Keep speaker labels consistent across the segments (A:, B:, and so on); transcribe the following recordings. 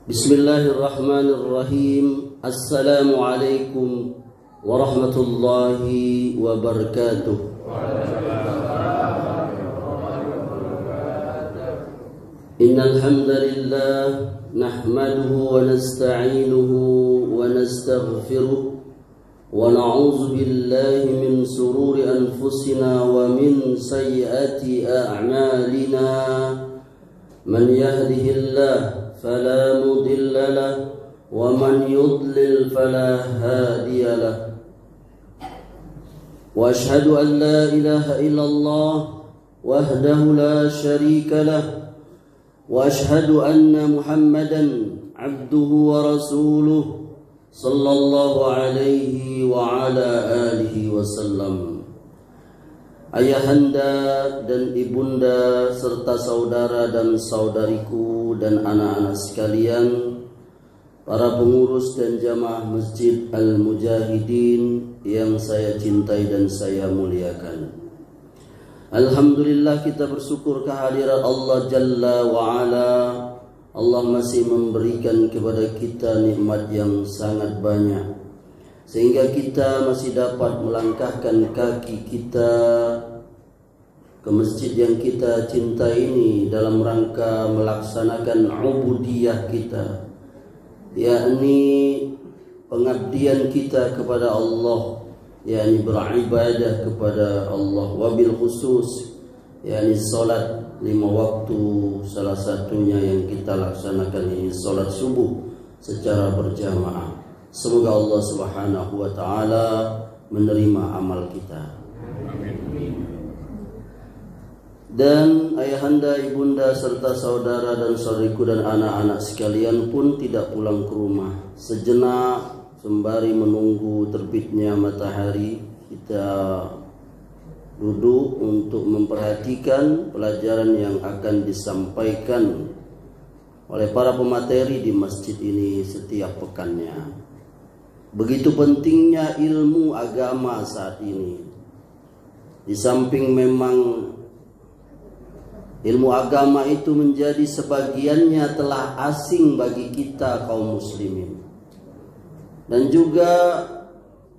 A: Bismillahirrahmanirrahim. Assalamualaikum warahmatullahi wabarakatuh. Innal hamdalillah nahmaduhu wa nasta'inuhu wa nastaghfiruh wa na'udzu billahi min sururi anfusina wa min sayyiati a'malina. Man yahdihillahu فلا مضل له ومن يضلل فلا هادي له وأشهد أن لا إله إلا الله وحده لا شريك له وأشهد أن محمدا عبده ورسوله صلى الله عليه وعلى آله وسلم. Ayahanda dan ibunda serta saudara dan saudariku dan anak-anak sekalian, para pengurus dan jamaah Masjid Al-Mujahidin yang saya cintai dan saya muliakan. Alhamdulillah, kita bersyukur kehadirat Allah Jalla wa'ala. Allah masih memberikan kepada kita nikmat yang sangat banyak, sehingga kita masih dapat melangkahkan kaki kita ke masjid yang kita cintai ini dalam rangka melaksanakan ubudiyah kita, yakni pengabdian kita kepada Allah, yakni beribadah kepada Allah, wabil khusus yakni salat 5 waktu, salah satunya yang kita laksanakan ini salat subuh secara berjamaah. Semoga Allah Subhanahu wa taala menerima amal kita. Dan ayahanda, ibunda serta saudara dan saudariku dan anak-anak sekalian pun tidak pulang ke rumah sejenak sembari menunggu terbitnya matahari. Kita duduk untuk memperhatikan pelajaran yang akan disampaikan oleh para pemateri di masjid ini setiap pekannya. Begitu pentingnya ilmu agama saat ini. Di samping memang ilmu agama itu menjadi sebagiannya telah asing bagi kita kaum muslimin, dan juga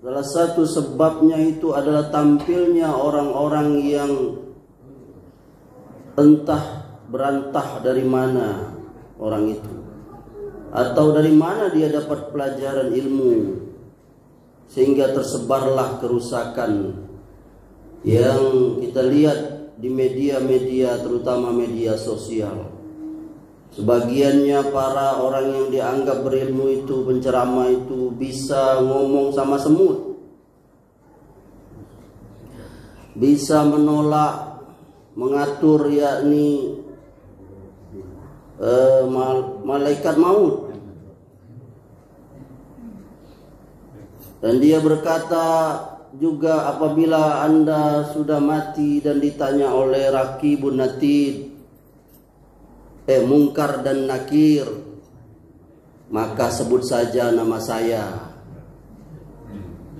A: salah satu sebabnya itu adalah tampilnya orang-orang yang entah berantah dari mana orang itu, atau dari mana dia dapat pelajaran ilmu, sehingga tersebarlah kerusakan yang kita lihat di media-media, terutama media sosial. Sebagiannya para orang yang dianggap berilmu itu, penceramah itu, bisa ngomong sama semut, bisa menolak, mengatur yakni malaikat maut. Dan dia berkata juga, apabila Anda sudah mati dan ditanya oleh Raqibun Atid, Mungkar dan Nakir, maka sebut saja nama saya.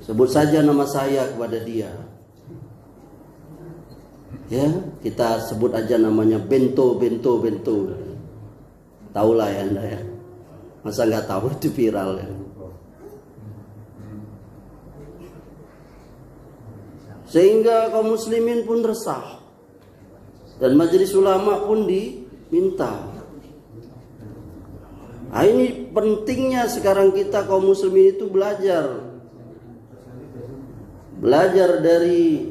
A: Sebut saja nama saya kepada dia. Ya, kita sebut aja namanya Bento. Tahulah ya Anda ya. Masa nggak tahu, itu viral ya. Sehingga kaum muslimin pun resah, dan majelis ulama pun diminta. Nah, ini pentingnya sekarang kita kaum muslimin itu belajar dari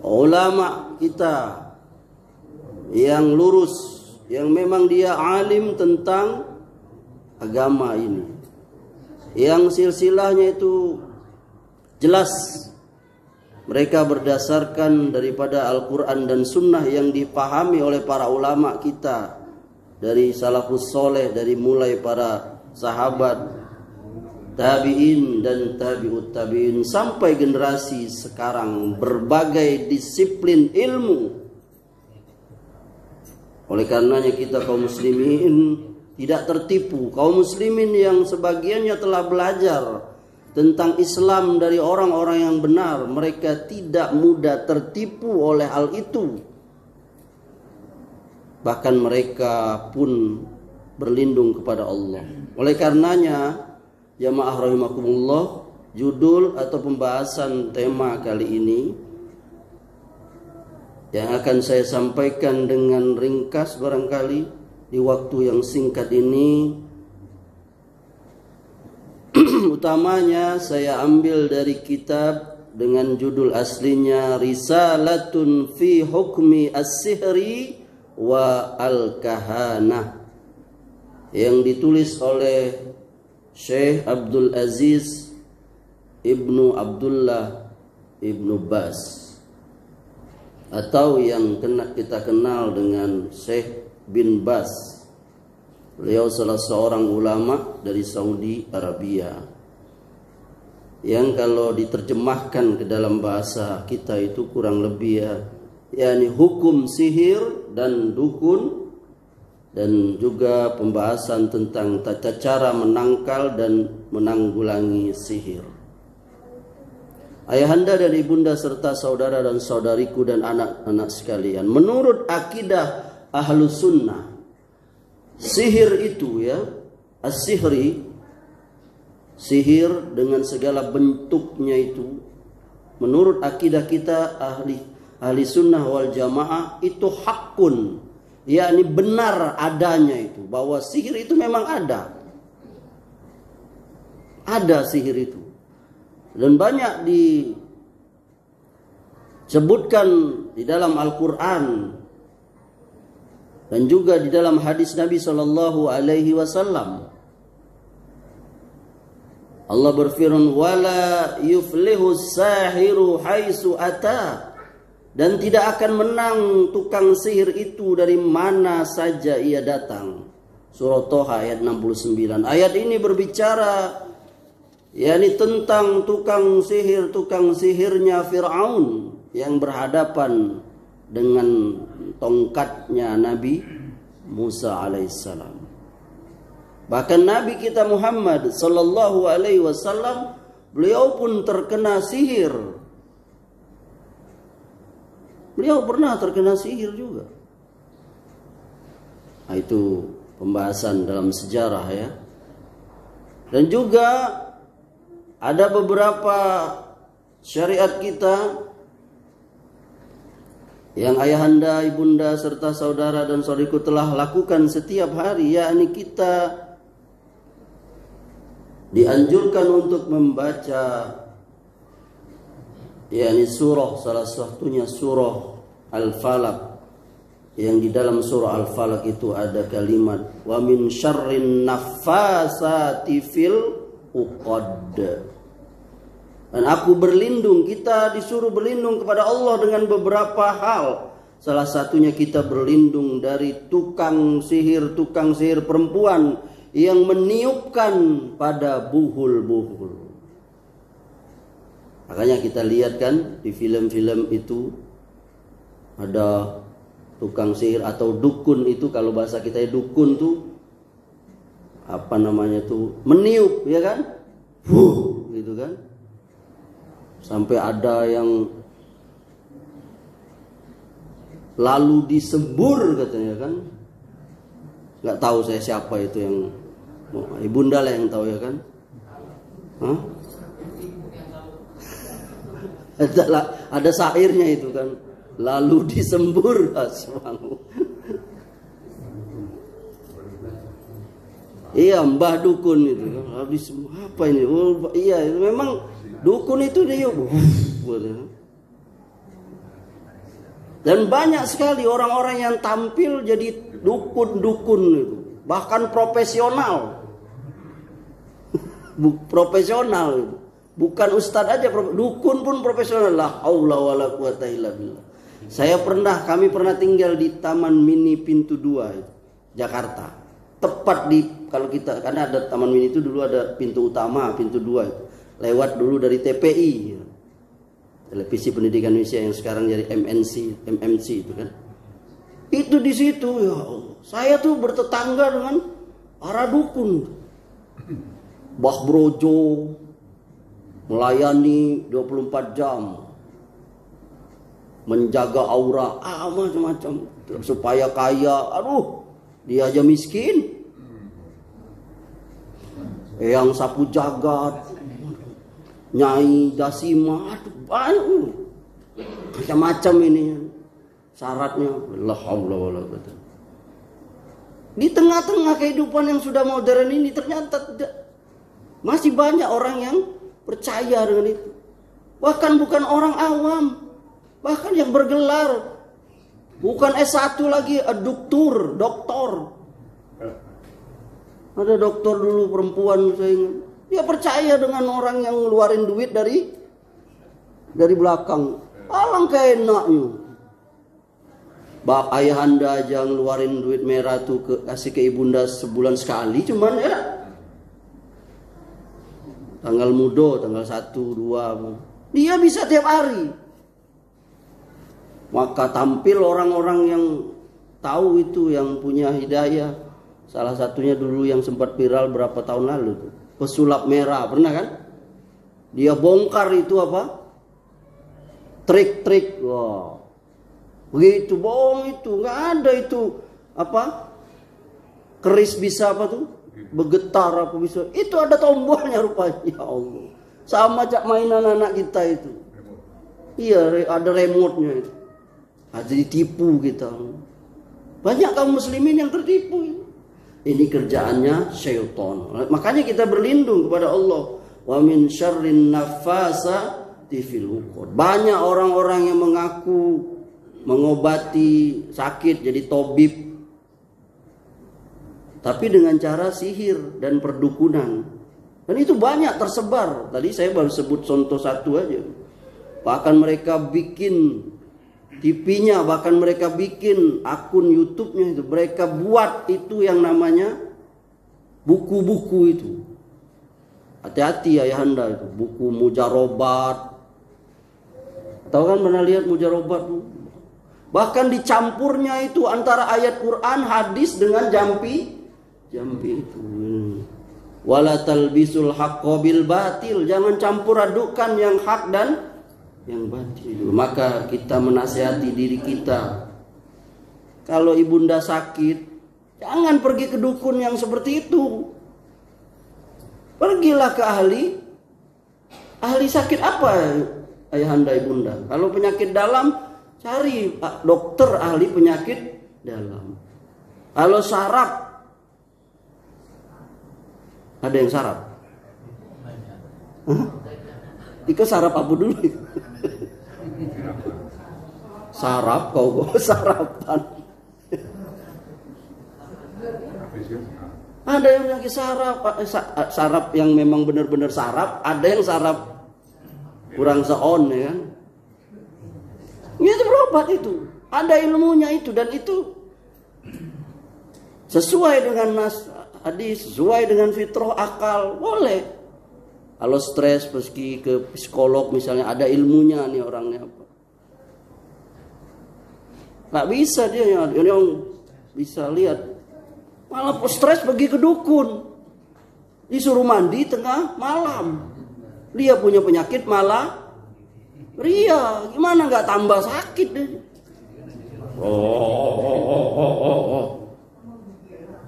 A: ulama kita yang lurus, yang memang dia alim tentang agama ini, yang silsilahnya itu jelas. Mereka berdasarkan daripada Al-Quran dan Sunnah yang dipahami oleh para ulama kita, dari salafus soleh, dari mulai para sahabat, tabi'in dan tabi'ut tabi'in, sampai generasi sekarang, berbagai disiplin ilmu. Oleh karenanya kita kaum muslimin tidak tertipu. Kaum muslimin yang sebagiannya telah belajar tentang Islam dari orang-orang yang benar, mereka tidak mudah tertipu oleh hal itu. Bahkan mereka pun berlindung kepada Allah. Oleh karenanya, jamaah rahimakumullah, judul atau pembahasan tema kali ini yang akan saya sampaikan dengan ringkas barangkali di waktu yang singkat ini, utamanya saya ambil dari kitab dengan judul aslinya Risalatun fi Hukmi As-Sihri wa Al-Kahanah, yang ditulis oleh Syekh Abdul Aziz Ibnu Abdullah Ibnu Baz, atau yang kita kenal dengan Syekh bin Baz. Beliau salah seorang ulama dari Saudi Arabia, yang kalau diterjemahkan ke dalam bahasa kita itu kurang lebih yakni hukum sihir dan dukun, dan juga pembahasan tentang tata cara menangkal dan menanggulangi sihir. Ayahanda dan ibunda serta saudara dan saudariku dan anak-anak sekalian, menurut akidah Ahlus Sunnah, sihir itu as-sihri, sihir dengan segala bentuknya itu, menurut akidah kita ahli sunnah wal jamaah, itu hakun, yakni benar adanya, itu bahwa sihir itu memang ada sihir itu. Dan banyak disebutkan di dalam Al-Quran dan juga di dalam hadis Nabi Sallallahu Alaihi Wasallam. Allah berfirman, wala yuflihu sahiru haisu ata, dan tidak akan menang tukang sihir itu dari mana saja ia datang. Surah Toha ayat 69. Ayat ini berbicara yakni tentang tukang sihirnya Fir'aun yang berhadapan dengan tongkatnya Nabi Musa alaihissalam. Bahkan Nabi kita Muhammad sallallahu alaihi wasallam, beliau pun terkena sihir. Beliau pernah terkena sihir juga. Nah, itu pembahasan dalam sejarah ya. Dan juga ada beberapa syariat kita yang ayahanda, ibunda serta saudara dan saudariku telah lakukan setiap hari, yakni kita dianjurkan untuk membaca yakni surah, salah satunya surah Al-Falaq, yang di dalam surah Al-Falaq itu ada kalimat wa min syarrin naffasati fil uqad. Dan aku berlindung, kita disuruh berlindung kepada Allah dengan beberapa hal. Salah satunya kita berlindung dari tukang sihir perempuan yang meniupkan pada buhul-buhul. Makanya kita lihat kan di film-film itu ada tukang sihir atau dukun itu, kalau bahasa kita dukun tuh apa namanya tuh, meniup ya kan, gitu kan. Sampai ada yang lalu disembur katanya kan. Nggak tahu saya siapa itu yang, ibunda lah yang tahu ya kan. Hah? Ada syairnya itu kan, lalu disembur asmamu. Iya, mbah dukun itu kan, habis apa ini? Oh, iya, itu memang dukun itu dia. Dan banyak sekali orang-orang yang tampil jadi dukun-dukun itu, bahkan profesional. Profesional itu. Bukan ustadz aja, dukun pun profesional. La haula wala quwata illa billah. Kami pernah tinggal di Taman Mini Pintu 2 Jakarta. Tepat di, kalau kita, karena ada Taman Mini itu dulu ada pintu utama, pintu 2 itu. Lewat dulu dari TPI, Televisi Pendidikan Indonesia, yang sekarang jadi MMC itu kan. Itu di situ ya Allah. Saya tuh bertetangga dengan para dukun. Mbah Brojo melayani 24 jam. Menjaga aura, macam-macam supaya kaya. Aduh, dia aja miskin. Eyang Sapu Jagat, Nyai Dasima, aduh banyak macam-macam ini syaratnya. La haula wala quwwata. Di tengah-tengah kehidupan yang sudah modern ini ternyata masih banyak orang yang percaya dengan itu. Bahkan bukan orang awam, bahkan yang bergelar bukan S1 lagi, doktor. Ada dokter dulu perempuan saya ingat. Dia percaya dengan orang yang ngeluarin duit dari belakang. Alangkah enaknya. Bap ayahanda aja ngeluarin duit merah tuh kasih ke ibunda sebulan sekali, cuman ya tanggal mudo, tanggal 1, 2 dia bisa tiap hari. Maka tampil orang-orang yang tahu itu, yang punya hidayah. Salah satunya dulu yang sempat viral berapa tahun lalu tuh, pesulap merah, pernah kan? Dia bongkar itu apa? Trik-trik. Wow. Begitu bohong itu, nggak ada itu apa? Keris bisa apa tuh? Bergetar apa bisa? Itu ada tombolnya rupanya. Ya Allah. Sama cak mainan anak kita itu. Iya, ada remote-nya itu. Jadi tipu kita. Banyak kaum muslimin yang tertipu. Ini kerjaannya syaitan. Makanya kita berlindung kepada Allah. Wa min syarrin nafasati fil uqad. Banyak orang-orang yang mengaku mengobati sakit jadi tabib, tapi dengan cara sihir dan perdukunan. Dan itu banyak tersebar. Tadi saya baru sebut contoh satu aja. Bahkan mereka bikin TV-nya, bahkan mereka bikin akun YouTube-nya itu. Mereka buat itu yang namanya buku-buku itu. Hati-hati ayahanda itu, buku mujarobat. Tahu kan, pernah lihat mujarobat tuh? Bahkan dicampurnya itu antara ayat Quran, hadis dengan jampi itu. Wala talbisul haqqo bil batil. Jangan campur adukan yang hak dan yang batil. Maka kita menasihati diri kita. Kalau ibunda sakit, jangan pergi ke dukun yang seperti itu. Pergilah ke ahli sakit apa ayahanda ibunda. Kalau penyakit dalam, cari dokter ahli penyakit dalam. Kalau saraf, ada yang saraf? Iko saraf apa dulu? Saraf kau sarapan. Ada yang penyakit saraf yang memang benar-benar saraf. Ada yang saraf kurang seon, ya kan? Itu berobat itu. Ada ilmunya itu, dan itu sesuai dengan hadis, sesuai dengan fitrah akal, boleh. Kalau stres pergi ke psikolog misalnya, ada ilmunya nih orangnya apa. Nggak bisa dia yang bisa lihat. Malah stres pergi ke dukun. Disuruh mandi tengah malam. Dia punya penyakit malah ria, gimana nggak tambah sakit deh.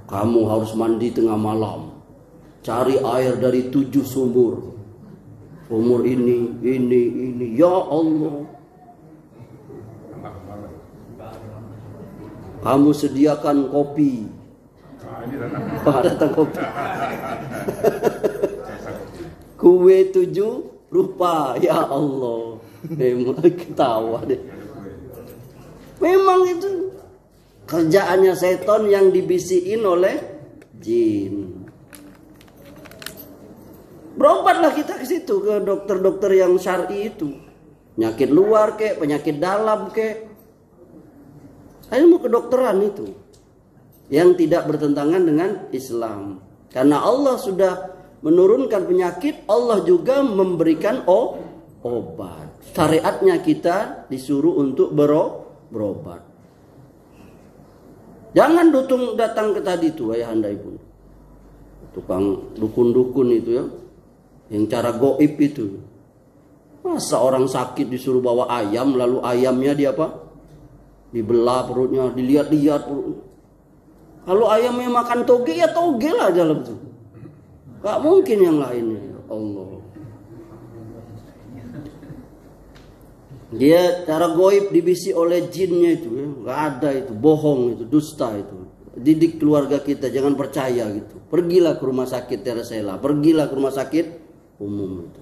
A: Kamu harus mandi tengah malam. Cari air dari 7 sumur. Sumur ini. Ya Allah. Kamu sediakan kopi. Datang kopi. Kue 7 rupa. Ya Allah. Memang ketawa deh. Memang itu kerjaannya setan yang dibisikin oleh jin. Berobatlah kita ke situ, ke dokter-dokter yang syar'i itu. Penyakit luar kek, penyakit dalam kek. Ilmu kedokteran itu yang tidak bertentangan dengan Islam. Karena Allah sudah menurunkan penyakit, Allah juga memberikan obat. Syariatnya kita disuruh untuk berobat. Jangan datang ke tadi itu ayahanda ibu. Tukang dukun-dukun itu ya. Yang cara goib itu. Masa orang sakit disuruh bawa ayam, lalu ayamnya dia apa? Dibelah perutnya, dilihat-lihat perutnya. Kalau ayamnya makan toge, ya toge lah dalam itu. Gak mungkin yang lainnya. Allah. Dia cara goib dibisi oleh jinnya itu, ya. Gak ada itu, bohong itu, dusta itu. Didik keluarga kita jangan percaya gitu. Pergilah ke rumah sakit Teresela, pergilah ke rumah sakit umum itu.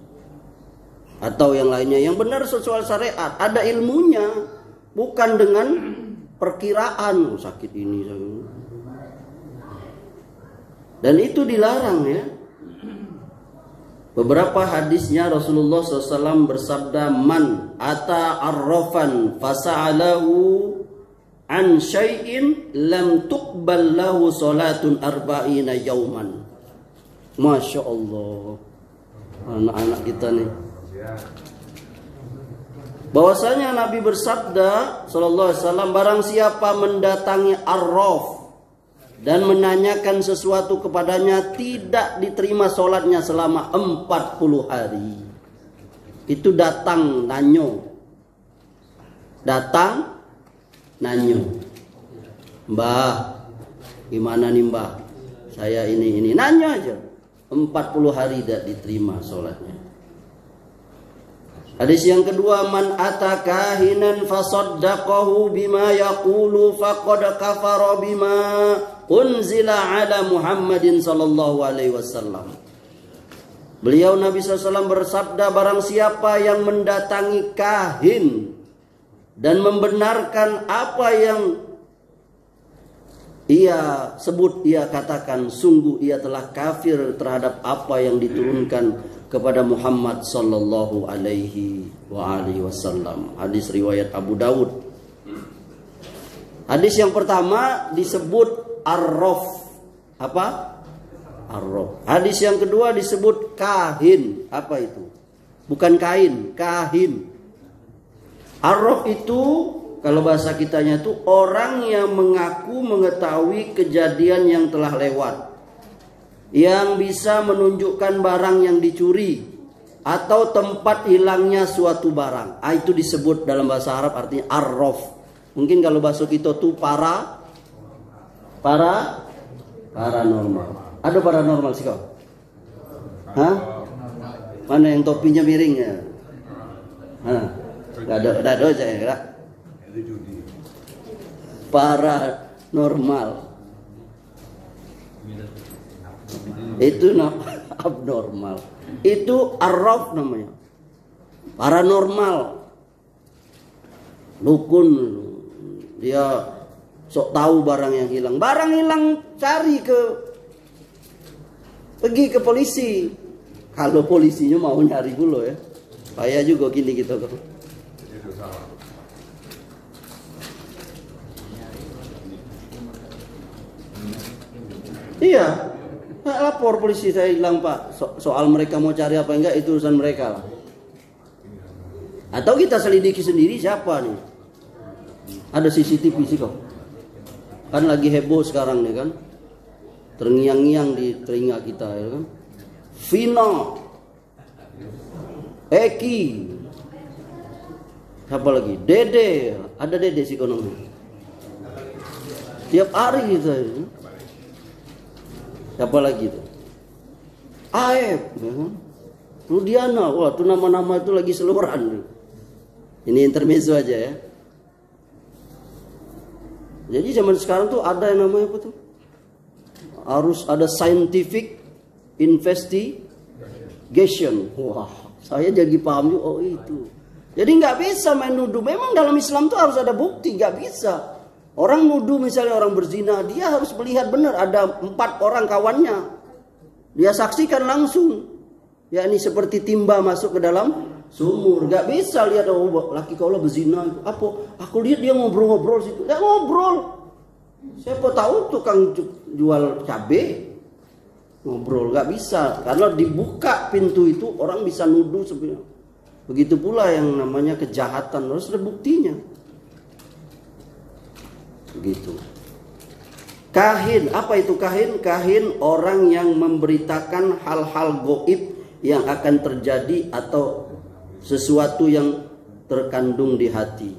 A: Atau yang lainnya yang benar sesuai syariat, ada ilmunya, bukan dengan perkiraan sakit ini. Dan itu dilarang ya. Beberapa hadisnya Rasulullah SAW bersabda, man ata arrafan fasa'alahu an syai'in lam tuqbal lahu salatun arba'ina yauman. Masya Allah, anak-anak kita nih. Bahwasanya Nabi bersabda sallallahu alaihi wasallam, barang siapa mendatangi arraf dan menanyakan sesuatu kepadanya, tidak diterima sholatnya selama 40 hari. Itu datang nanyo. Datang nanyo. Mbah, gimana nih mbah? Saya ini. Nanya aja. 40 hari tidak diterima sholatnya. Hadis yang kedua, man ata kahinan fasaddaqahu bima yaqulu faqad kafara bima unzila ala Muhammadin sallallahu alaihi wasallam. Beliau Nabi SAW bersabda, barang siapa yang mendatangi kahin dan membenarkan apa yang ia sebut, ia katakan, sungguh ia telah kafir terhadap apa yang diturunkan kepada Muhammad sallallahu alaihi wasallam. Hadis riwayat Abu Dawud. Hadis yang pertama disebut arraf. Apa? Arraf. Hadis yang kedua disebut kahin. Apa itu? Bukan kain, kahin. Arraf itu kalau bahasa kitanya itu orang yang mengaku mengetahui kejadian yang telah lewat, yang bisa menunjukkan barang yang dicuri atau tempat hilangnya suatu barang. Itu disebut dalam bahasa Arab artinya arraf. Mungkin kalau bahasa kita tuh paranormal. Ada paranormal sih kau? Hah? Mana yang topinya miring ya? Hah? Gak ada saya enggak. Paranormal. Itu abnormal. Itu arraf namanya. Paranormal. Dukun. Dia sok tahu barang yang hilang. Barang hilang pergi ke polisi. Kalau polisinya mau nyari dulu ya. Saya juga gini gitu. Iya. Lapor polisi, saya hilang pak. Soal mereka mau cari apa enggak itu urusan mereka lah. Atau kita selidiki sendiri siapa nih. Ada CCTV sih kok. Kan lagi heboh sekarang nih kan. Terngiang-ngiang di telinga kita ya kan. Vina, Eki, siapa lagi? Dede, ada Dede sih konon. Tiap hari gitu. Siapa lagi itu? Aep, ya kan? Rudiana, wah itu nama-nama itu lagi seluruhan. Ini intermezzo aja ya. Jadi zaman sekarang tuh ada yang namanya apa tuh? Harus ada scientific investigation. Wah, saya jadi paham juga. Oh itu. Jadi nggak bisa main nuduh. Memang dalam Islam tuh harus ada bukti. Nggak bisa. Orang nuduh misalnya orang berzina, dia harus melihat benar ada 4 orang kawannya. Dia saksikan langsung. Ya ini seperti timba masuk ke dalam sumur. Gak bisa lihat laki kau lah berzina. Apa? Aku lihat dia ngobrol-ngobrol situ. Dia ngobrol. Siapa tahu tukang jual cabai ngobrol. Gak bisa. Karena dibuka pintu itu orang bisa nuduh sebenarnya. Begitu pula yang namanya kejahatan harus ada buktinya. Begitu. Kahin, apa itu kahin? Kahin orang yang memberitakan hal-hal gaib yang akan terjadi atau sesuatu yang terkandung di hati.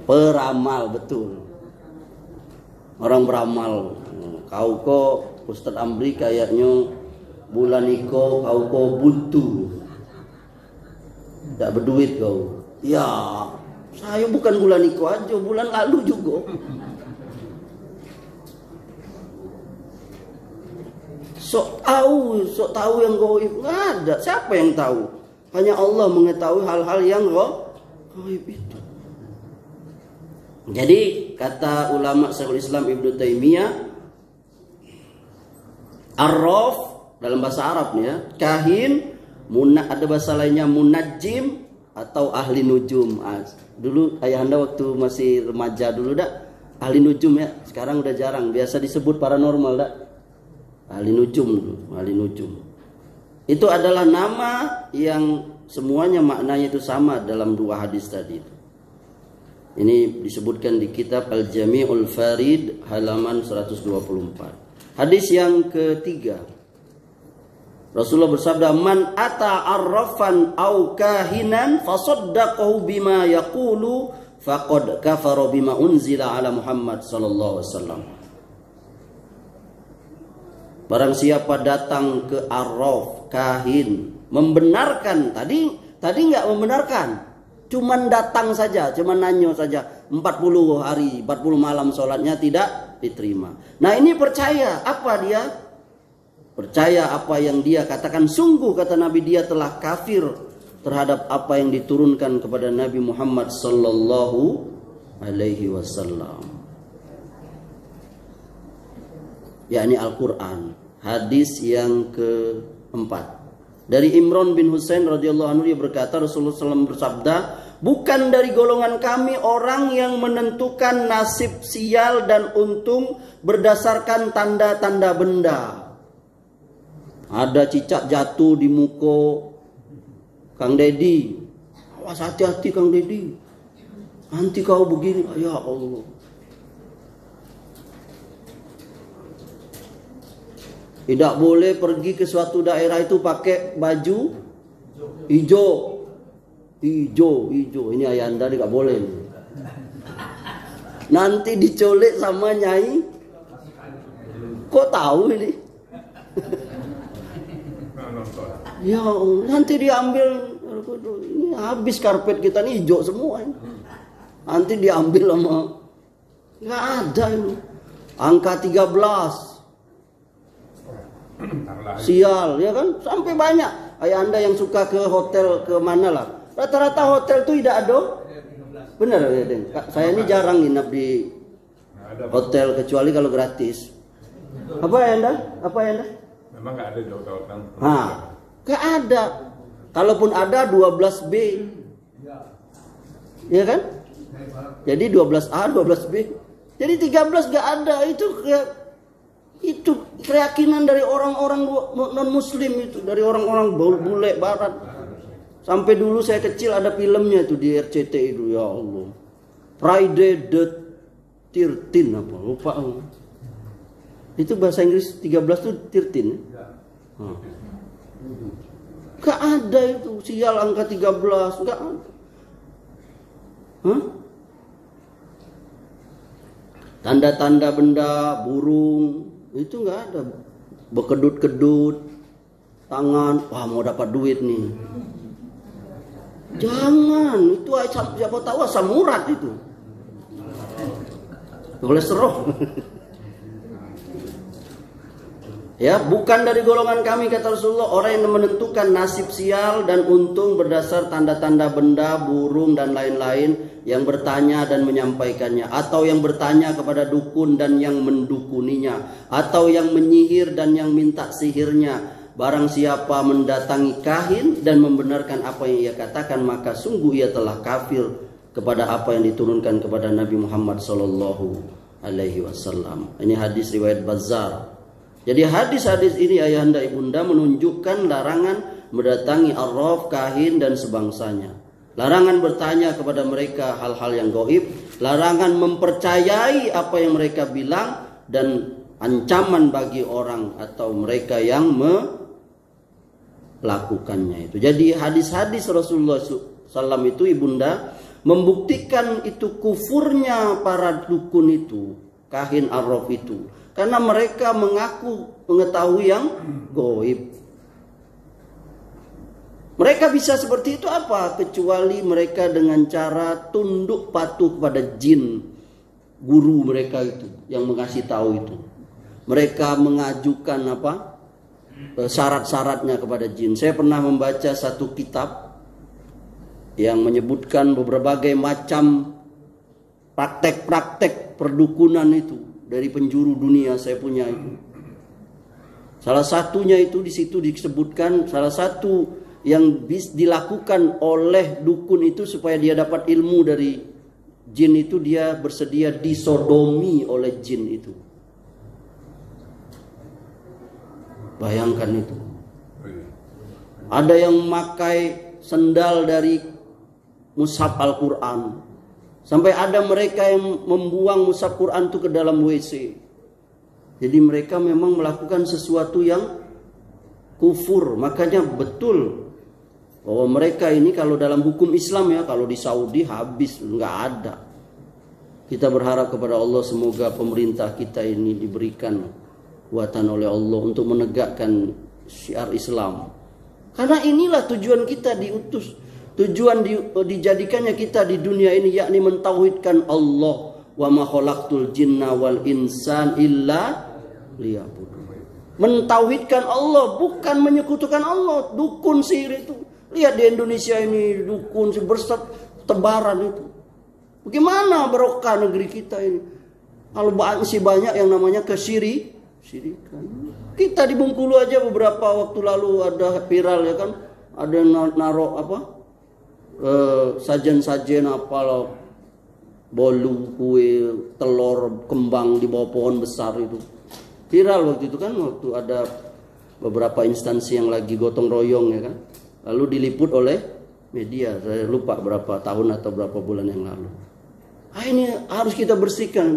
A: Peramal, betul. Orang beramal, kau kok Ustadz Amri kayaknya bulan iko kau buntu, tidak berduit kau. Ya, saya bukan bulan iko aja, bulan lalu juga. Sok tahu yang gaib, nggak ada. Siapa yang tahu? Hanya Allah mengetahui hal-hal yang gaib itu. Jadi kata ulama Syekhul Islam Ibnu Taimiyah, arraf dalam bahasa Arab nih ya, kahin, ada bahasa lainnya munajjim atau ahli nujum. Dulu ayahanda waktu masih remaja dulu dah ahli nujum ya, sekarang udah jarang. Biasa disebut paranormal dah. Ahli nujum. Itu adalah nama yang semuanya maknanya itu sama dalam dua hadis tadi itu. Ini disebutkan di kitab Al-Jami'ul Farid halaman 124. Hadis yang ketiga. Rasulullah bersabda, "Man ata arrafan au kahinan fasaddaqahu bima yaqulu faqad kafara bima unzila ala Muhammad sallallahu alaihi wasallam." Barang siapa datang ke arraf, kahin, membenarkan, tadi enggak membenarkan, cuman datang saja, cuman nanyo saja, 40 hari, 40 malam sholatnya tidak diterima. Nah ini percaya, apa dia? Percaya apa yang dia katakan, sungguh kata Nabi dia telah kafir terhadap apa yang diturunkan kepada Nabi Muhammad sallallahu alaihi wasallam. Yakni Al-Quran. Hadis yang keempat. Dari Imran bin Husain radhiyallahu anhu dia berkata, Rasulullah SAW bersabda, bukan dari golongan kami orang yang menentukan nasib sial dan untung berdasarkan tanda-tanda benda. Ada cicak jatuh di muka Kang Dedi. Awas hati-hati Kang Dedi. Nanti kau begini, ya Allah. Tidak boleh pergi ke suatu daerah itu pakai baju hijau. Ini ayahanda tidak boleh. Nanti dicolek sama nyai. Kok tahu ini? Ya, nanti diambil. Ini habis karpet kita nih hijau semua. Nanti diambil sama. Nggak ada ini. Angka 13. Sial, ya kan? Sampai banyak. Ayah anda yang suka ke hotel ke mana lah? Rata-rata hotel tuh tidak ada. Benar ya, Den? Saya ini jarang nginap di hotel kecuali kalau gratis. Apa ya anda?
B: Memang nggak ada di hotel kan?
A: Nggak ada. Kalaupun ada 12B, ya kan? Jadi 12A, 12B. Jadi 13 nggak ada. Itu keyakinan dari orang-orang non-muslim itu, dari orang-orang bule barat. Sampai dulu saya kecil ada filmnya itu di RCTI itu, ya Allah. Friday the 13 apa? Lupa. Itu bahasa Inggris 13 itu 13. Gak ada itu, sial angka 13, gak ada. Tanda-tanda benda, burung, itu nggak ada. Berkedut-kedut tangan, wah mau dapat duit nih. Jangan, itu siapa tahu asam urat itu. Kolesterol. Ya, bukan dari golongan kami kata Rasulullah orang yang menentukan nasib sial dan untung berdasar tanda-tanda benda, burung dan lain-lain yang bertanya dan menyampaikannya, atau yang bertanya kepada dukun dan yang mendukuninya, atau yang menyihir dan yang minta sihirnya. Barang siapa mendatangi kahin dan membenarkan apa yang ia katakan, maka sungguh ia telah kafir kepada apa yang diturunkan kepada Nabi Muhammad sallallahu alaihi wasallam. Ini hadis riwayat Bazzar. Jadi hadis-hadis ini ayahanda ibunda menunjukkan larangan mendatangi arraf, kahin dan sebangsanya. Larangan bertanya kepada mereka hal-hal yang gaib, larangan mempercayai apa yang mereka bilang, dan ancaman bagi orang atau mereka yang melakukannya itu. Jadi hadis-hadis Rasulullah SAW itu ibunda membuktikan itu kufurnya para dukun itu, kahin arraf itu. Karena mereka mengaku mengetahui yang gaib. Mereka bisa seperti itu apa? Kecuali mereka dengan cara tunduk patuh kepada jin, guru mereka itu yang mengasih tahu itu. Mereka mengajukan syarat-syaratnya kepada jin. Saya pernah membaca satu kitab yang menyebutkan berbagai macam praktek-praktek perdukunan itu dari penjuru dunia. Saya punya itu. Salah satunya itu di situ disebutkan, salah satu yang dilakukan oleh dukun itu supaya dia dapat ilmu dari jin itu, dia bersedia disodomi oleh jin itu. Bayangkan itu. Ada yang memakai sendal dari mushaf Al-Quran. Sampai ada mereka yang membuang mushaf Quran itu ke dalam WC. Jadi mereka memang melakukan sesuatu yang kufur. Makanya betul bahwa mereka ini kalau dalam hukum Islam ya, kalau di Saudi habis, nggak ada. Kita berharap kepada Allah semoga pemerintah kita ini diberikan kekuatan oleh Allah untuk menegakkan syiar Islam. Karena inilah tujuan kita diutus, tujuan dijadikannya kita di dunia ini, yakni mentauhidkan Allah. Wa ma khalaqtul jinna wal insan illa liya'budun. Mentauhidkan Allah, bukan menyekutukan Allah. Dukun sihir itu, lihat di Indonesia ini dukun bertebaran itu. Bagaimana barokah negeri kita ini? Kalau masih banyak yang namanya kesyirikan. Kita di Bengkulu aja beberapa waktu lalu ada viral ya kan, ada yang naruh sajen-sajen apalah, bolu, kue, telur, kembang di bawah pohon besar itu. Viral waktu itu kan, waktu ada beberapa instansi yang lagi gotong royong ya kan. Lalu diliput oleh media, saya lupa berapa tahun atau berapa bulan yang lalu. Ini harus kita bersihkan.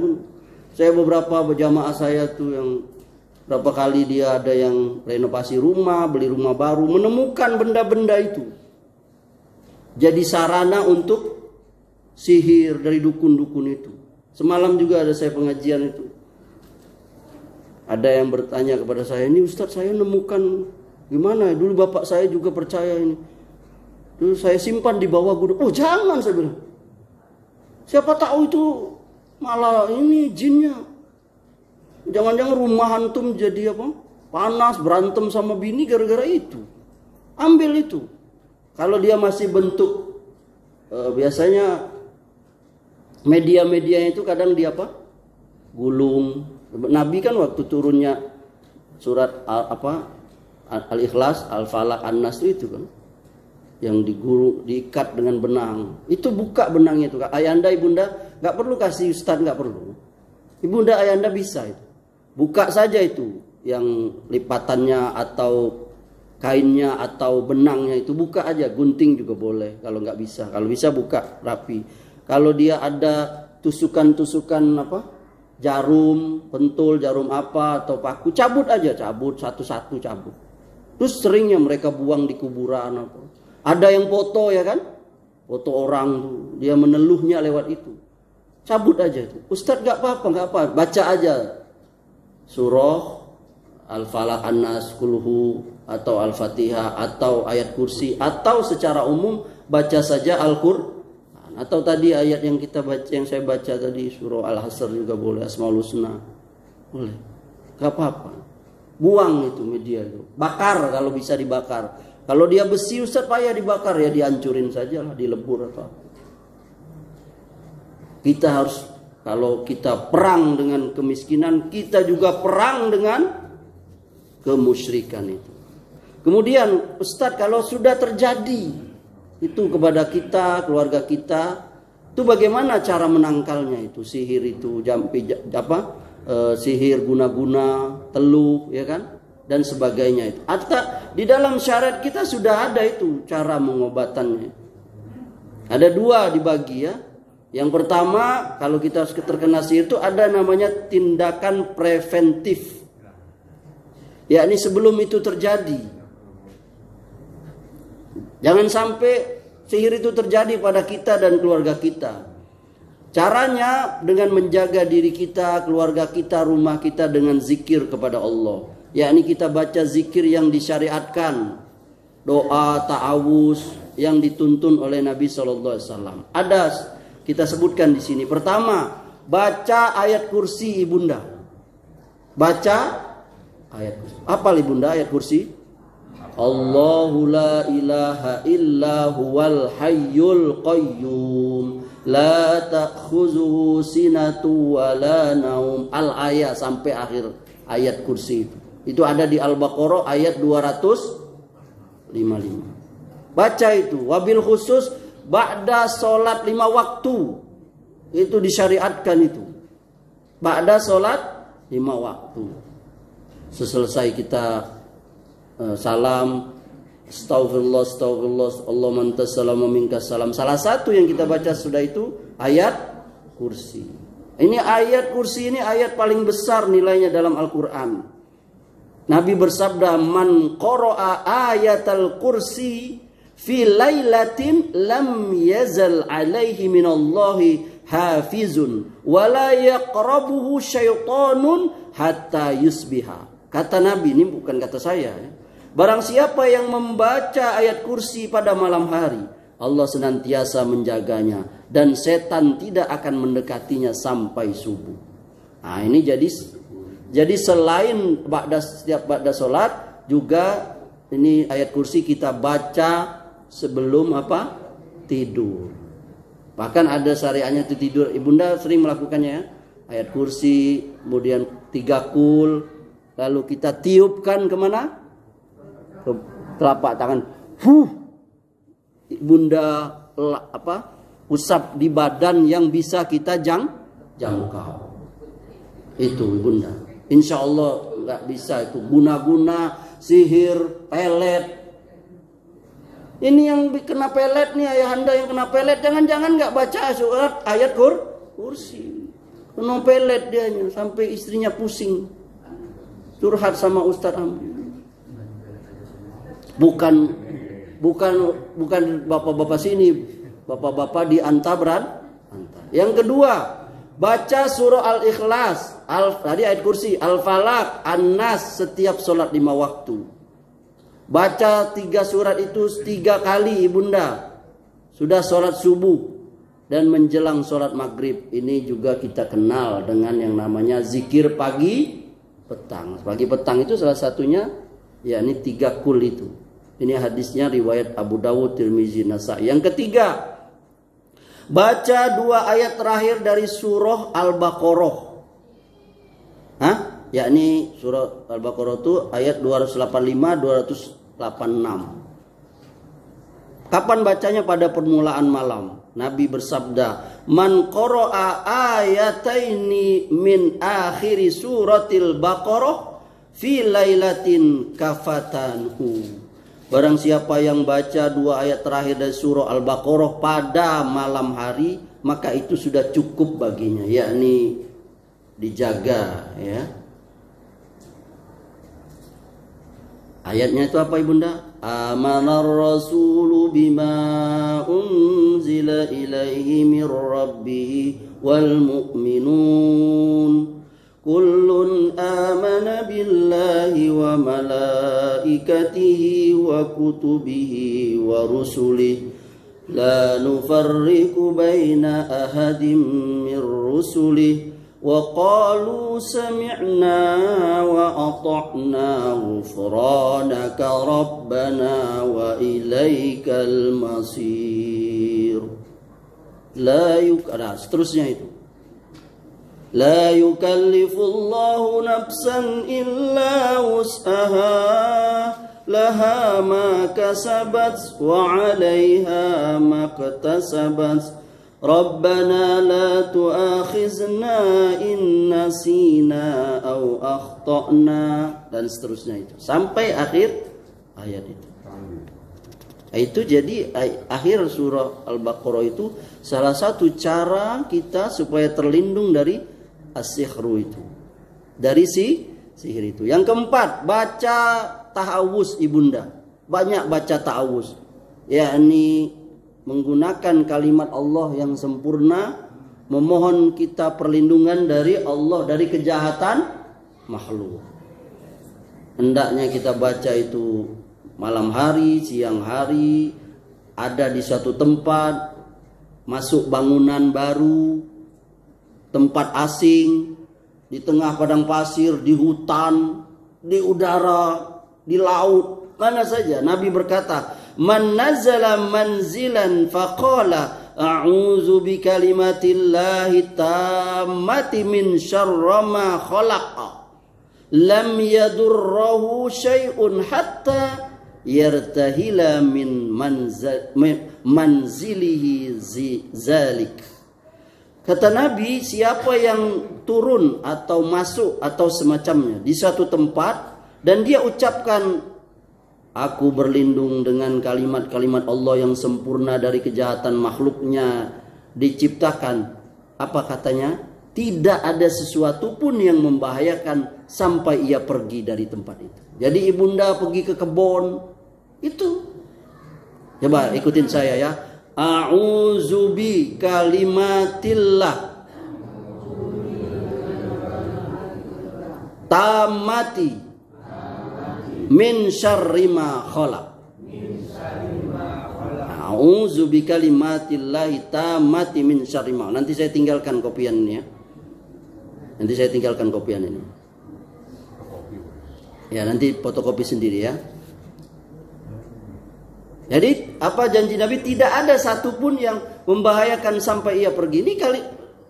A: Saya beberapa jamaah saya tuh yang berapa kali dia ada yang renovasi rumah, beli rumah baru, menemukan benda-benda itu. Jadi sarana untuk sihir dari dukun-dukun itu. Semalam juga ada saya pengajian itu. Ada yang bertanya kepada saya, ini Ustadz saya nemukan gimana? Dulu bapak saya juga percaya ini. Dulu saya simpan di bawah gudang. Oh jangan, saya bilang. Siapa tahu itu malah ini jinnya. Jangan-jangan rumah antum jadi panas, berantem sama bini gara-gara itu. Ambil itu. Kalau dia masih bentuk biasanya media-media itu kadang dia gulung. Nabi kan waktu turunnya surat Al-Ikhlas, Al-Falaq, An-Nas itu kan, yang diikat dengan benang. Itu buka benangnya itu. Ayanda, ibunda, nggak perlu kasih ustaz, nggak perlu. Ibunda, ayanda bisa itu. Buka saja itu, yang lipatannya atau kainnya atau benangnya itu buka aja. Gunting juga boleh kalau nggak bisa. Kalau bisa buka rapi. Kalau dia ada tusukan-tusukan jarum, pentul, jarum atau paku, cabut aja, cabut satu-satu, cabut. Terus seringnya mereka buang di kuburan Ada yang foto ya kan, foto orang tuh, dia meneluhnya lewat itu. Cabut aja itu. Ustadz nggak apa-apa, baca aja surah Al-Falaq, An-Nas, Kulhu atau Al-Fatihah atau ayat kursi, atau secara umum baca saja Al-Qur'an. Atau tadi ayat yang kita baca, yang saya baca tadi surah Al-Hasr juga boleh, Asmaul Husna boleh, nggak apa-apa. Buang itu media itu, bakar kalau bisa dibakar. Kalau dia besi Ustaz payah dibakar, ya dihancurin saja lah, dilebur atau apa. Kita harus, kalau kita perang dengan kemiskinan, kita juga perang dengan kemusyrikan itu. Kemudian Ustaz, kalau sudah terjadi itu kepada kita, keluarga kita, itu bagaimana cara menangkalnya itu? Sihir itu, sihir guna-guna, teluh, ya kan? Dan sebagainya itu. Atau di dalam syariat kita sudah ada itu cara mengobatannya. Ada dua dibagi ya. Yang pertama, kalau kita terkena sihir itu ada namanya tindakan preventif. Yakni sebelum itu terjadi. Jangan sampai sihir itu terjadi pada kita dan keluarga kita. Caranya dengan menjaga diri kita, keluarga kita, rumah kita dengan zikir kepada Allah. Yakni kita baca zikir yang disyariatkan, doa, ta'awuz yang dituntun oleh Nabi SAW. Ada kita sebutkan di sini. Pertama, baca ayat kursi ibunda. Baca ayat kursi. Apa ibunda ayat kursi? Allahu la ilaha illa huwal hayyul qayyum la ta'khuzuhu sinatu wa la naum. Al-ayat sampai akhir ayat kursi itu. Itu ada di Al-Baqarah ayat 255. Baca itu. Wabil khusus ba'da sholat 5 waktu. Itu disyariatkan itu. Ba'da sholat 5 waktu. Seselesai kita salam, astaghfirullah, astaghfirullah, Allahumma antas salam wa minkas salam. Salah satu yang kita baca sudah itu ayat kursi. Ini ayat kursi ini ayat paling besar nilainya dalam Al-Quran. Nabi bersabda, man qara'a ayatal kursi fi lailatin lam yazal alaihi minallahi hafizun wala yaqrabuhu syaitanun hatta yusbiha. Kata Nabi, ini bukan kata saya ya. Barang siapa yang membaca ayat kursi pada malam hari, Allah senantiasa menjaganya dan setan tidak akan mendekatinya sampai subuh. Nah, ini jadi selain setiap ba'da sholat juga ini ayat kursi kita baca sebelum apa? Tidur. Bahkan ada syariatnya itu tidur. Ibunda sering melakukannya ya. Ayat kursi, kemudian 3 kul, lalu kita tiupkan kemana? Ke telapak tangan. Ibunda usap di badan yang bisa kita jangkau. Itu ibunda. Insya Allah nggak bisa itu guna-guna sihir, pelet. Ini yang kena pelet nih, ayahanda yang kena pelet, jangan-jangan nggak baca surat ayat kursi. Kena pelet dianya sampai istrinya pusing. Curhat sama Ustaz Amri. Bukan bapak-bapak sini, bapak-bapak di Antabran. Yang kedua, baca surah Al-Ikhlas, tadi ayat kursi, Al-Falaq, An-Nas setiap sholat 5 waktu. Baca 3 surat itu 3 kali ibunda. Sudah sholat subuh dan menjelang sholat maghrib. Ini juga kita kenal dengan yang namanya zikir pagi petang. Pagi petang itu salah satunya yakni 3 kul itu. Ini hadisnya riwayat Abu Dawud, Tirmizi, Nasai. Yang ketiga, baca 2 ayat terakhir dari surah Al-Baqarah. Yakni surah Al-Baqarah itu ayat 285, 286. Kapan bacanya? Pada permulaan malam. Nabi bersabda, man qara'a ayataini min akhiri suratil Baqarah fi lailatin kafatanhu. Barang siapa yang baca 2 ayat terakhir dari surah Al-Baqarah pada malam hari, maka itu sudah cukup baginya, yakni dijaga ya. Ayatnya itu apa ibunda? Amanar rasulu bima unzila ilaihi mir rabbih wal mu'minun kullun amana billahi wa malaikatihi wa kutubihi wa rusulihi la nufarriqu baina ahadim mir rusulihi wa qalu sami'na wa ata'na ghufranaka rabbana wa ilaikal masir. Seterusnya itu. La yukallifullahu nafsan illa wus'aha laha ma kasabat wa 'alaiha ma iktasabat. Rabbana la tu'akhizna in nasina aw akhtana, dan seterusnya itu sampai akhir ayat itu. Itu jadi akhir surah Al-Baqarah itu salah satu cara kita supaya terlindung dari as-sihru itu, dari sihir itu. Yang keempat, baca ta'awuz ibunda. Banyak baca ta'awuz, yakni menggunakan kalimat Allah yang sempurna memohon kita perlindungan dari Allah dari kejahatan makhluk. Hendaknya kita baca itu malam hari, siang hari, ada di suatu tempat, masuk bangunan baru, tempat asing, di tengah padang pasir, di hutan, di udara, di laut, mana saja. Nabi berkata, "Man nazala manzilan faqala a'udzu bikalimatillahi tammati min syarri ma khalaqa lam yadurruhu syai'un hatta yartahila min manzilihi zalik." Kata Nabi, siapa yang turun atau masuk atau semacamnya di suatu tempat dan dia ucapkan, aku berlindung dengan kalimat-kalimat Allah yang sempurna dari kejahatan makhluknya diciptakan. Apa katanya? Tidak ada sesuatu pun yang membahayakan sampai ia pergi dari tempat itu. Jadi ibunda pergi ke kebun itu. Coba ikutin saya ya. A'udzu bi kalimatillah tammati min syarri ma khalaq. A'udzu bi kalimatillahi tammati min syarri ma. Nanti saya tinggalkan kopian ini ya. Nanti saya tinggalkan kopian ini. Ya, nanti fotokopi sendiri ya. Jadi apa janji Nabi? Tidak ada satupun yang membahayakan sampai ia pergi. Ini kali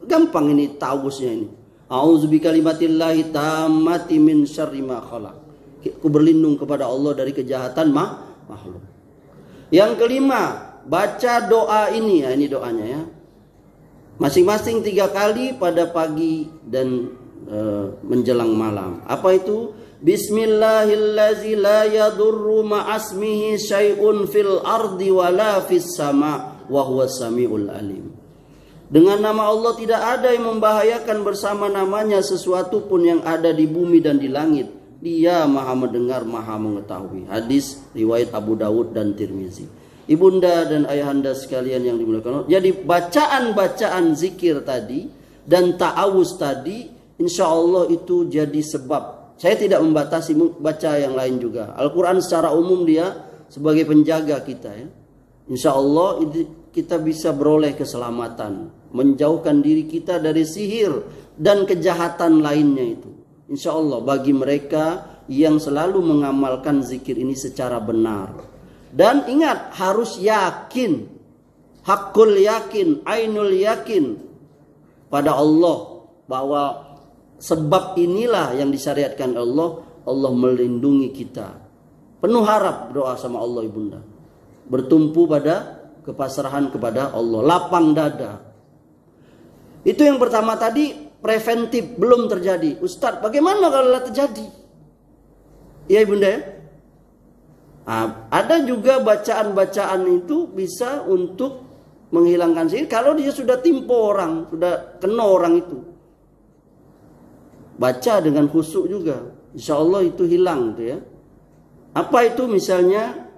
A: gampang ini tawusnya ini. A'udzu bikalimatillahi tammati min syarri ma khalaq. Aku berlindung kepada Allah dari kejahatan makhluk. Yang kelima, baca doa ini ya, ini doanya ya. Masing-masing 3 kali pada pagi dan menjelang malam. Apa itu? Bismillahillazi la yadurru ma'asmihi syai'un fil ardi wala fis sama wa huwas samiul alim. Dengan nama Allah tidak ada yang membahayakan bersama namanya sesuatu pun yang ada di bumi dan di langit. Dia Maha mendengar, Maha mengetahui. Hadis riwayat Abu Dawud dan Tirmizi. Ibunda dan ayahanda sekalian yang dimuliakan Allah. Jadi bacaan-bacaan zikir tadi dan ta'awuz tadi, insya Allah itu jadi sebab. Saya tidak membatasi baca yang lain juga. Al-Quran secara umum dia sebagai penjaga kita ya. Insya Allah kita bisa beroleh keselamatan. Menjauhkan diri kita dari sihir dan kejahatan lainnya itu. Insya Allah bagi mereka yang selalu mengamalkan zikir ini secara benar. Dan ingat harus yakin. Hakul yakin, ainul yakin pada Allah bahwa sebab inilah yang disyariatkan Allah. Allah melindungi kita. Penuh harap doa sama Allah ibunda. Bertumpu pada kepasrahan kepada Allah. Lapang dada. Itu yang pertama tadi, preventif, belum terjadi. Ustadz, bagaimana kalau terjadi? Ya ibunda ya. Nah, ada juga bacaan-bacaan itu bisa untuk menghilangkan sihir. Kalau dia sudah timpo orang, sudah kena orang itu. Baca dengan khusyuk juga, insya Allah itu hilang gitu ya. Apa itu misalnya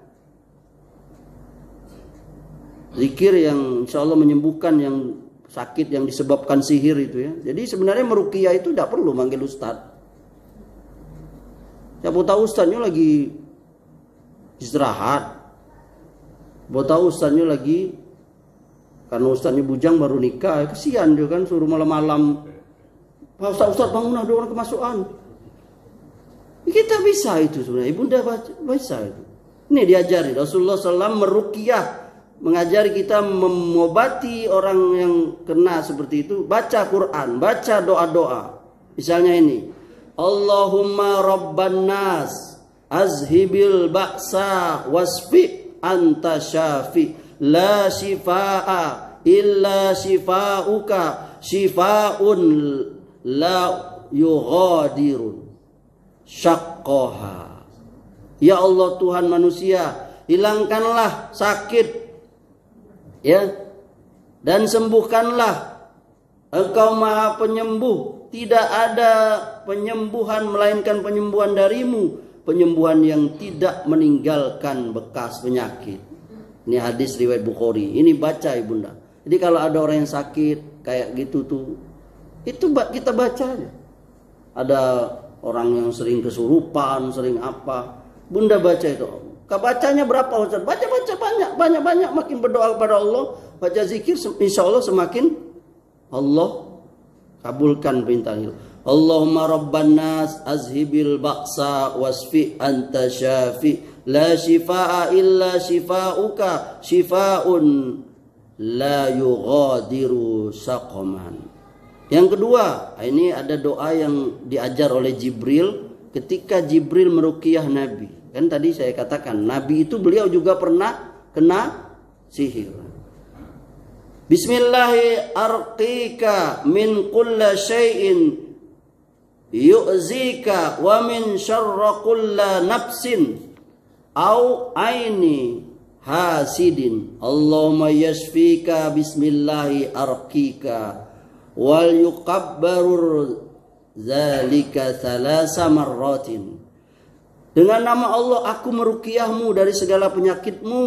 A: zikir yang insya Allah menyembuhkan yang sakit yang disebabkan sihir itu ya. Jadi sebenarnya meruqyah itu tidak perlu manggil ustadz. Siapa tahu ustadznya lagi istirahat, siapa tahu ustadznya lagi karena ustadznya bujang baru nikah, kesian dia kan suruh malam-malam. Ustaz bangun ada orang kemasukan. Kita bisa itu sebenarnya. Ibunda bisa itu. Ini diajari Rasulullah SAW meruqyah, mengajari kita mengobati orang yang kena seperti itu. Baca Quran, baca doa-doa. Misalnya ini, Allahumma rabban nas azhibil ba'sa wasfi anta syafi la shifaa illa shifauka shifaun la yughadirun syaqqaha. Ya Allah Tuhan manusia, hilangkanlah sakit ya, dan sembuhkanlah. Engkau Maha Penyembuh, tidak ada penyembuhan melainkan penyembuhan darimu, penyembuhan yang tidak meninggalkan bekas penyakit. Ini hadis riwayat Bukhari. Ini baca ibunda. Jadi kalau ada orang yang sakit kayak gitu tuh, itu kita baca aja. Ada orang yang sering kesurupan, sering apa, Bunda baca itu. Bacanya berapa Ustaz? Baca banyak, makin berdoa kepada Allah, baca zikir, insya Allah semakin Allah kabulkan perintah itu. Allahumma rabban nas azhibil ba'sa wasfi anta syafi la shifaa illa shifauka shifaun la yughadiru saqaman. Yang kedua, ini ada doa yang diajar oleh Jibril ketika Jibril meruqyah Nabi. Kan tadi saya katakan Nabi itu beliau juga pernah kena sihir. Bismillahi arqika min kulla syai'in yu'zika wa min syarra kulla nafsin au aini hasidin. Allahumma yashfika bismillahi arqika wal yuqabbarur zalika thalasa marratin. Dengan nama Allah aku meruqyahmu dari segala penyakitmu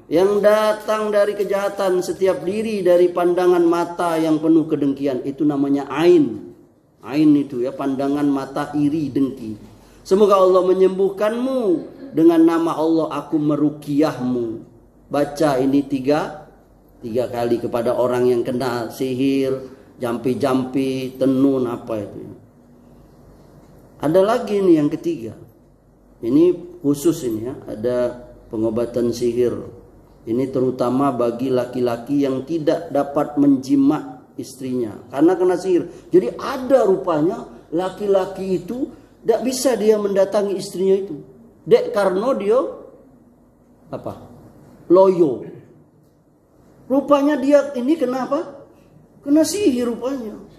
A: yang datang dari kejahatan setiap diri, dari pandangan mata yang penuh kedengkian. Itu namanya ain. Ain itu ya, pandangan mata iri dengki. Semoga Allah menyembuhkanmu. Dengan nama Allah aku meruqyahmu. Baca ini tiga kali kepada orang yang kena sihir, jampi-jampi, tenun, apa itu. Ada lagi nih yang ketiga. Ini khusus ini ya, ada pengobatan sihir. Ini terutama bagi laki-laki yang tidak dapat menjima istrinya karena kena sihir. Jadi ada rupanya laki-laki itu tidak bisa dia mendatangi istrinya itu. Dek karena dia apa? Loyo. Rupanya dia ini kenapa? Kena sihir rupanya.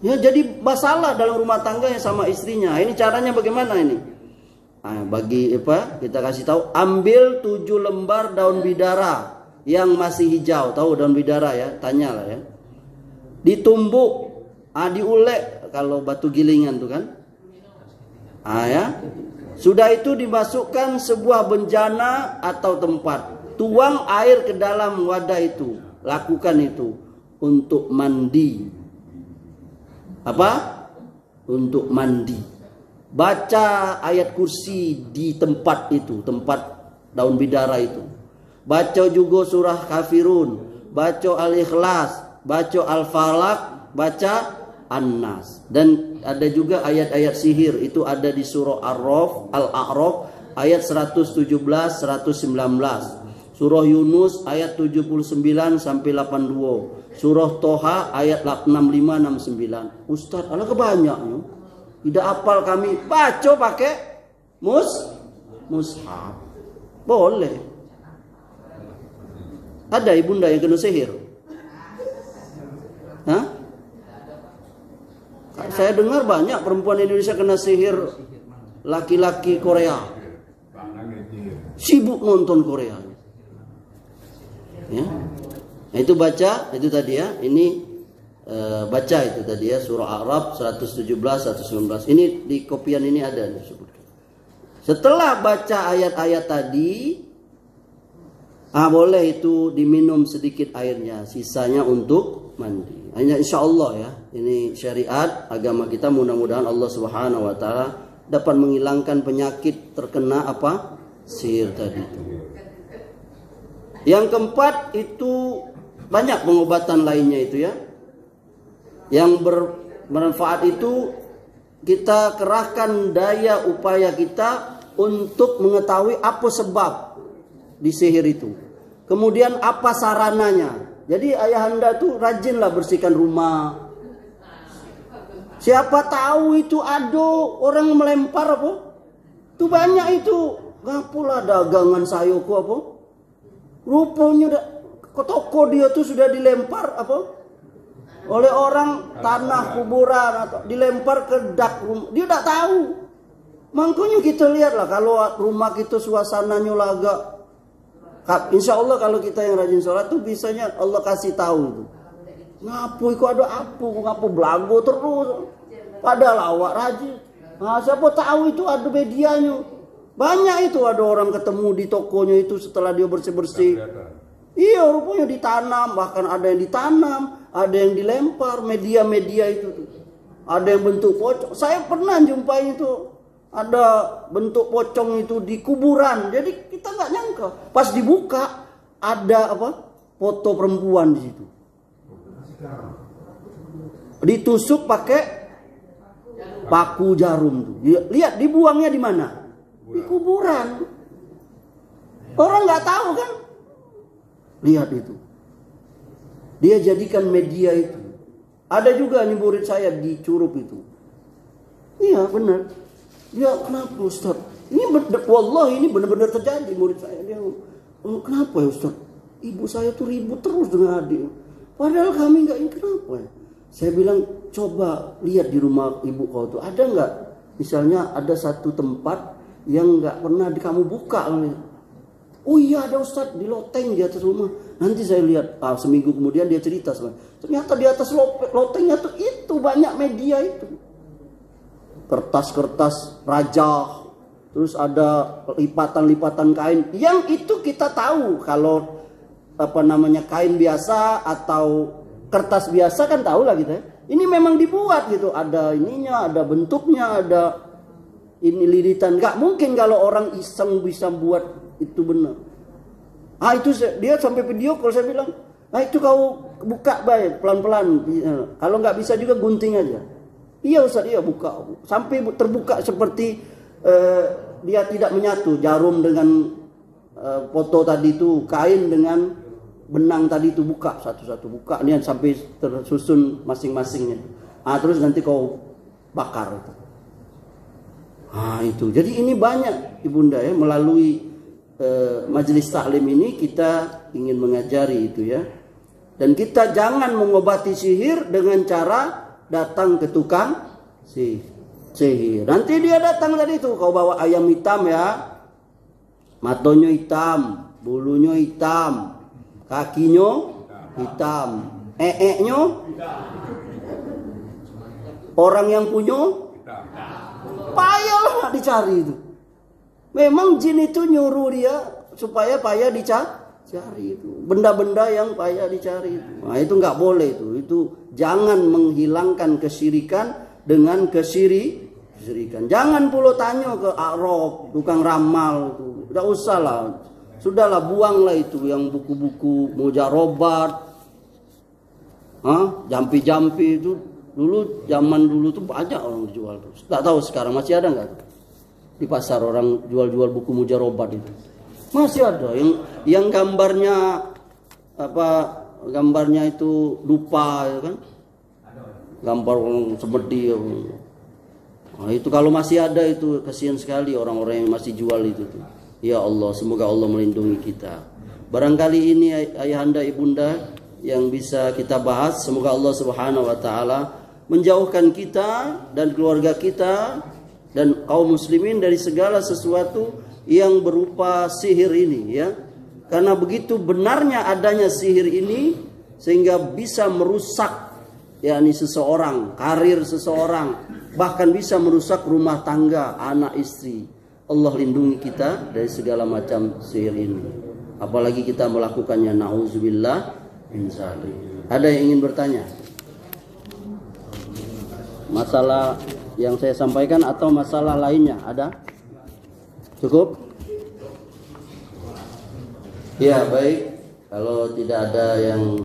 A: Ya, jadi masalah dalam rumah tangganya sama istrinya. Ini caranya bagaimana ini? Nah, bagi apa? Kita kasih tahu, ambil 7 lembar daun bidara yang masih hijau. Tahu daun bidara ya? Tanyalah ya. Ditumbuk, diulek kalau batu gilingan tuh kan. Ya. Sudah itu dimasukkan sebuah bejana atau tempat. Tuang air ke dalam wadah itu. Lakukan itu untuk mandi. Apa? Untuk mandi. Baca ayat kursi di tempat itu, tempat daun bidara itu. Baca juga surah Kafirun, baca Al-Ikhlas, baca Al-Falaq, baca An-Nas. Dan ada juga ayat-ayat sihir, itu ada di surah Al-A'raf ayat 117 119. Surah Yunus ayat 79 sampai 82. Surah Toha ayat 65 69. Ustaz, ala kebanyak. Tidak hafal kami. Baca pakai mushaf. Boleh. Ada ibunda yang kena sihir? Hah? Saya dengar banyak perempuan Indonesia kena sihir laki-laki Korea. Sibuk nonton Korea. Ya. Nah, itu baca itu tadi ya. Ini baca itu tadi ya, surah Arab 117 119. Ini di kopian ini ada disebutkan. Setelah baca ayat-ayat tadi, boleh itu diminum sedikit airnya, sisanya untuk mandi. Hanya insya Allah ya. Ini syariat agama kita, mudah-mudahan Allah Subhanahu wa taala dapat menghilangkan penyakit terkena apa? Sihir tadi itu. Yang keempat itu banyak pengobatan lainnya itu ya. Yang bermanfaat itu kita kerahkan daya upaya kita untuk mengetahui apa sebab di sihir itu. Kemudian apa sarananya. Jadi ayahanda tuh rajinlah bersihkan rumah. Siapa tahu itu ada orang melempar apa? Itu banyak itu. Ngapalah dagangan sayurku apa? Rupanya ke toko dia tuh sudah dilempar apa? Oleh orang tanah kuburan atau dilempar ke dak rumah. Dia tidak tahu. Makanya kita lihatlah kalau rumah kita suasananya agak, insya Allah kalau kita yang rajin sholat tuh bisanya Allah kasih tahu itu. Ngapu itu ada apa? Ngapu belago terus. Padahal awak rajin. Nah, siapa tahu itu ada medianya. Banyak itu, ada orang ketemu di tokonya itu setelah dia bersih-bersih. Iya, rupanya ditanam, bahkan ada yang ditanam, ada yang dilempar, media-media itu. Ada yang bentuk pocong. Saya pernah jumpai itu, ada bentuk pocong itu di kuburan. Jadi kita nggak nyangka. Pas dibuka ada foto perempuan di situ. Ditusuk pakai paku jarum tuh. Lihat dibuangnya di mana? Di kuburan. Orang nggak tahu kan? Lihat itu. Dia jadikan media itu. Ada juga nih murid saya di Curup itu. Iya benar. Dia kenapa Ustaz? Ini wallahi ini benar-benar terjadi murid saya. Dia kenapa ya Ustaz? Ibu saya tuh ribut terus dengan adik. Padahal kami nggak ini, kenapa ya? Saya bilang coba lihat di rumah ibu kau tuh ada nggak? Misalnya ada satu tempat yang nggak pernah kamu buka. Oh iya ada Ustaz, di loteng di atas rumah. Nanti saya lihat, seminggu kemudian dia cerita. Ternyata di atas lotengnya tuh itu banyak media itu. Kertas-kertas rajah. Terus ada lipatan-lipatan kain. Yang itu kita tahu kalau kain biasa atau kertas biasa kan tahu lah gitu ya. Ini memang dibuat gitu. Ada ininya, ada bentuknya, ada ini lilitan. Gak mungkin kalau orang iseng bisa buat itu benar. Itu dia sampai video kalau saya bilang, itu kau buka baik pelan-pelan. Kalau nggak bisa juga gunting aja. Iya Ustaz, iya buka. Sampai terbuka seperti dia tidak menyatu. Jarum dengan foto tadi itu, kain dengan benang tadi itu buka satu-satu buka. Ini sampai tersusun masing-masingnya. Terus nanti kau bakar. Itu. Jadi ini banyak Ibunda ya, melalui majelis taklim ini kita ingin mengajari itu ya. Dan kita jangan mengobati sihir dengan cara datang ke tukang sihir. Nanti dia datang tadi itu, kau bawa ayam hitam ya, matonya hitam, bulunya hitam, kakinya hitam, nya orang yang punya payah dicari itu. Memang jin itu nyuruh dia supaya payah dicari itu. Benda-benda yang payah dicari itu. Itu nggak boleh itu. Itu jangan menghilangkan kesyirikan dengan kesyirikan. Jangan pula tanya ke Arab, tukang ramal itu. Udah usah lah. Sudahlah, buanglah itu yang buku-buku mujarobat. Jampi-jampi itu. Zaman dulu tuh banyak orang jual tuh. Tak tahu sekarang masih ada nggak? Di pasar orang jual-jual buku mujarobat itu masih ada yang gambarnya gambarnya itu dupa ya kan, gambar orang semedi itu kalau masih ada itu kasihan sekali orang-orang yang masih jual itu tuh. Ya Allah, semoga Allah melindungi kita. Barangkali ini ayahanda ibunda yang bisa kita bahas. Semoga Allah Subhanahu wa taala menjauhkan kita dan keluarga kita dan kaum muslimin dari segala sesuatu yang berupa sihir ini ya. Karena begitu benarnya adanya sihir ini sehingga bisa merusak seseorang, karir seseorang, bahkan bisa merusak rumah tangga, anak istri. Allah lindungi kita dari segala macam sihir ini. Apalagi kita melakukannya, nauzubillah min dzalik. Ada yang ingin bertanya? Masalah yang saya sampaikan atau masalah lainnya ada? Cukup? Ya baik, kalau tidak ada yang